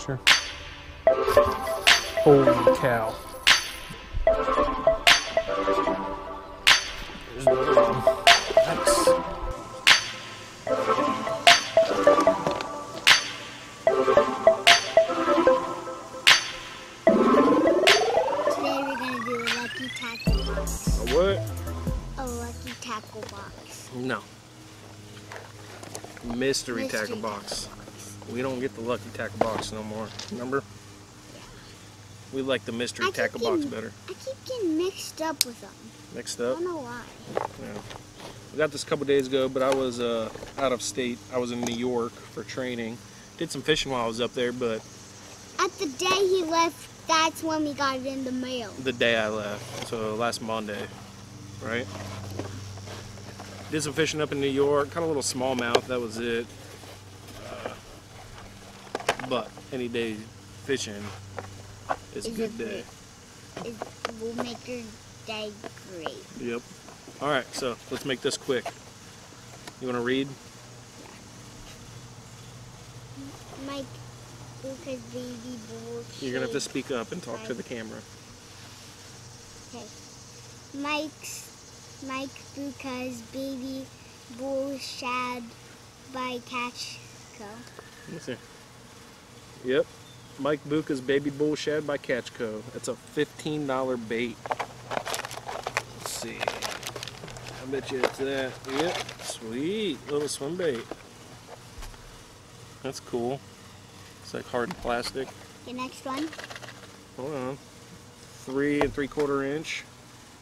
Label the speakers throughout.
Speaker 1: washer. Holy cow. There's another one. Nice.
Speaker 2: Today we're going to do a lucky tackle box.
Speaker 1: A what?
Speaker 2: A lucky tackle box.
Speaker 1: No. Mystery tackle box. We don't get the lucky tackle box no more. Remember?
Speaker 2: Yeah.
Speaker 1: We like the mystery tackle box better.
Speaker 2: I keep getting mixed up with them.
Speaker 1: Mixed
Speaker 2: I
Speaker 1: up?
Speaker 2: don't know why.
Speaker 1: Yeah. We got this a couple days ago, but I was out of state. I was in New York for training. Did some fishing while I was up there, but
Speaker 2: At the day he left, that's when we got it in the mail.
Speaker 1: the day I left, so last Monday, right? Did some fishing up in New York, caught a little smallmouth, that was it. But any day fishing is a good day.
Speaker 2: It will make your day great.
Speaker 1: Yep. Alright, so let's make this quick. You want to read?
Speaker 2: Mike, Luca's baby bull.
Speaker 1: You're going to have to speak up and talk to the camera.
Speaker 2: Okay. Mike Buka's baby bull shad by Catchco.
Speaker 1: Let me see. Yep. Mike Buka's baby bull shad by Catchco. That's a $15 bait. Let's see. I bet you it's that. Yep. Sweet. Little swim bait. That's cool. It's like hard plastic.
Speaker 2: Okay, next one.
Speaker 1: Hold on. 3 3/4 inch.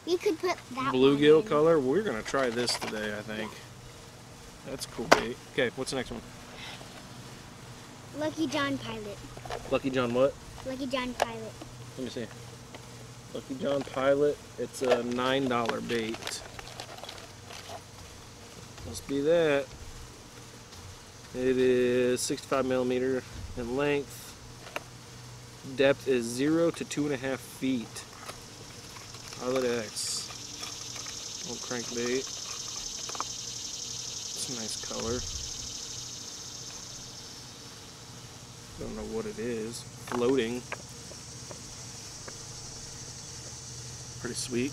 Speaker 2: You could put that
Speaker 1: Bluegill
Speaker 2: one in.
Speaker 1: color. We're going to try this today, I think. That's a cool bait. Okay, what's the next one?
Speaker 2: Lucky John Pilot.
Speaker 1: Lucky John what?
Speaker 2: Lucky John Pilot.
Speaker 1: Let me see. Lucky John Pilot. It's a $9 bait. Must be that. It is 65 millimeter in length. Depth is 0 to 2.5 feet. Pilot X. Little crankbait. It's a nice color. Don't know what it is. Floating. Pretty sweet.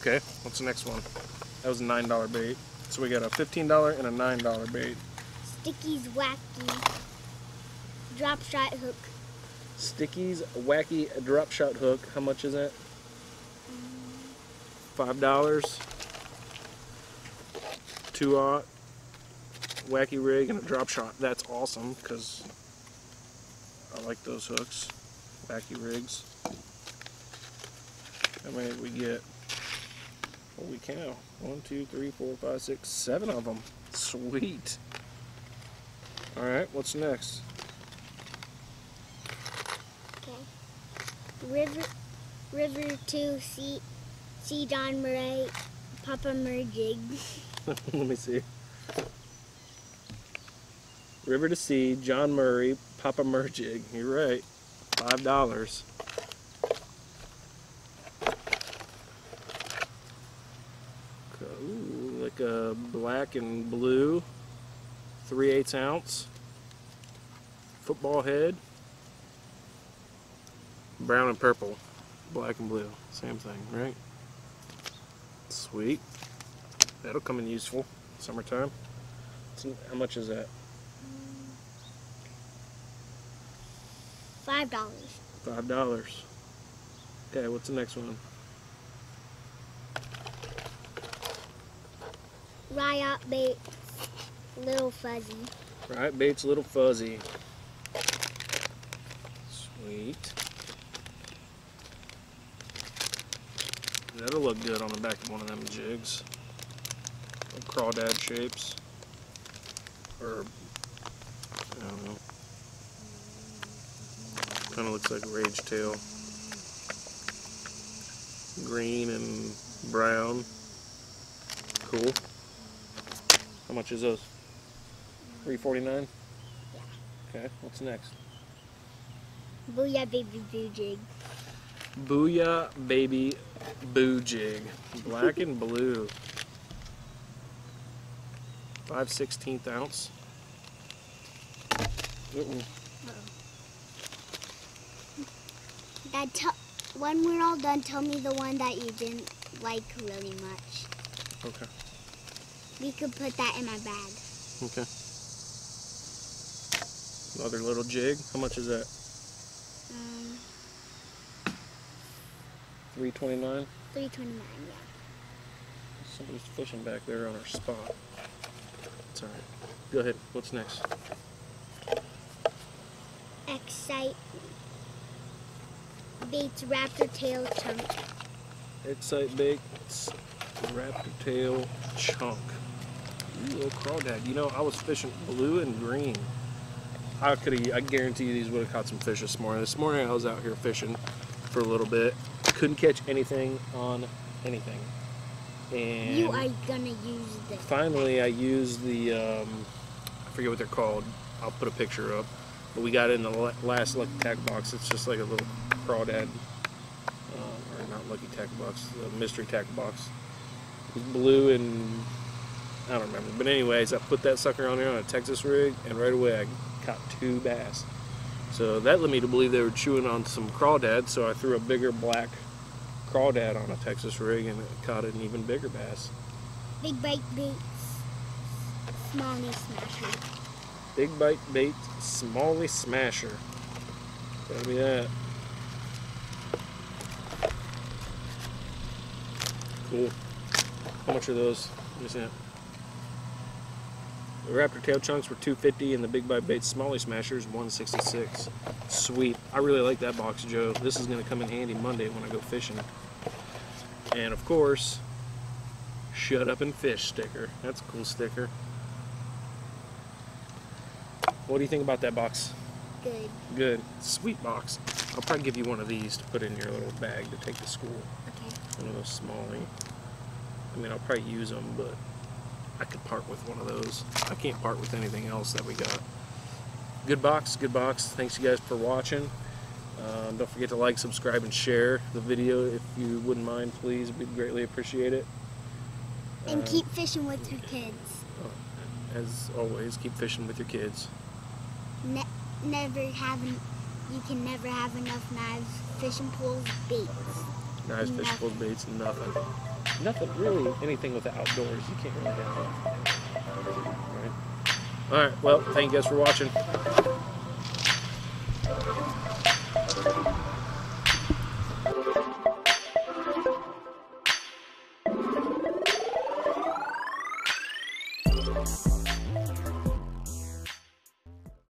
Speaker 1: Okay, what's the next one? That was a $9 bait. So we got a $15 and a $9 bait.
Speaker 2: Sticky's Wacky Drop Shot Hook.
Speaker 1: Sticky's Wacky Drop Shot Hook. How much is that? $5. 2/0 wacky rig and a drop shot. That's awesome because I like those hooks. Wacky rigs. How many did we get? Holy cow. 1, 2, 3, 4, 5, 6, 7 of them. Sweet. Alright, what's next?
Speaker 2: Okay. River 2 C John Murray Papa Merjig.
Speaker 1: Let me see. River to Sea, John Murray, Papa Merjig. You're right. $5. Ooh, like a black and blue, 3/8 ounce. Football head. Brown and purple. Black and blue. Same thing, right? Sweet. That'll come in useful. Summertime. How much is that?
Speaker 2: $5.
Speaker 1: $5. Okay, what's the next one?
Speaker 2: Riot Baits Little Fuzzy.
Speaker 1: Right, bait's Little Fuzzy. Sweet. That'll look good on the back of one of them jigs. Like crawdad shapes. Or, I don't know. Kind of looks like a rage tail. Green and brown. Cool. How much is those? $3.49?
Speaker 2: Yeah.
Speaker 1: Okay, what's next?
Speaker 2: Booyah Baby Boo Jig.
Speaker 1: Booyah Baby Boo Jig. Black and blue. 5/16 ounce.
Speaker 2: Dad, when we're all done, tell me the one that you didn't like really much.
Speaker 1: Okay.
Speaker 2: We could put that in my bag.
Speaker 1: Okay. Another little jig. How much is that? $3.29.
Speaker 2: $3.29, yeah.
Speaker 1: Somebody's fishing back there on our spot. It's all right. Go ahead. What's next?
Speaker 2: Excite Baits Raptor Tail Chunk.
Speaker 1: Excite Baits Raptor Tail Chunk. Ooh, little crawdad. You know, I was fishing blue and green. I guarantee you these would have caught some fish this morning. This morning I was out here fishing for a little bit. Couldn't catch anything on anything. And
Speaker 2: You are gonna use this.
Speaker 1: finally I used the, I forget what they're called. I'll put a picture up. But we got it in the last Lucky Tackle box. It's just like a little crawdad, or not Lucky Tackle box, a mystery tackle box. It was blue and I don't remember. But anyways, I put that sucker on there on a Texas rig, and right away I caught 2 bass. So that led me to believe they were chewing on some crawdad. So I threw a bigger black crawdad on a Texas rig, and it caught an even bigger bass.
Speaker 2: Big Bite Baits Smalley Smasher.
Speaker 1: Big Bite Bait Smalley Smasher. Gotta be that. Cool. How much are those? Let me see that. The Raptor Tail Chunks were $2.50 and the Big Bite Bait Smalley Smashers $1.66. Sweet. I really like that box, Joe. This is going to come in handy Monday when I go fishing. And of course, Shut Up and Fish sticker. That's a cool sticker. What do you think about that box?
Speaker 2: Good.
Speaker 1: Good. Sweet box. I'll probably give you one of these to put in your little bag to take to school.
Speaker 2: Okay.
Speaker 1: One of those Smalley. I mean, I'll probably use them, but I could part with one of those. I can't part with anything else that we got. Good box, good box. Thanks you guys for watching. Don't forget to like, subscribe, and share the video if you wouldn't mind, please. We'd greatly appreciate it.
Speaker 2: And keep fishing with your kids.
Speaker 1: As always, keep fishing with your kids.
Speaker 2: You can never have enough knives, fishing poles, baits.
Speaker 1: Knives, fish pools, baits, nothing. Nothing, really, anything with the outdoors. You can't really have that. Alright, well, thank you guys for watching.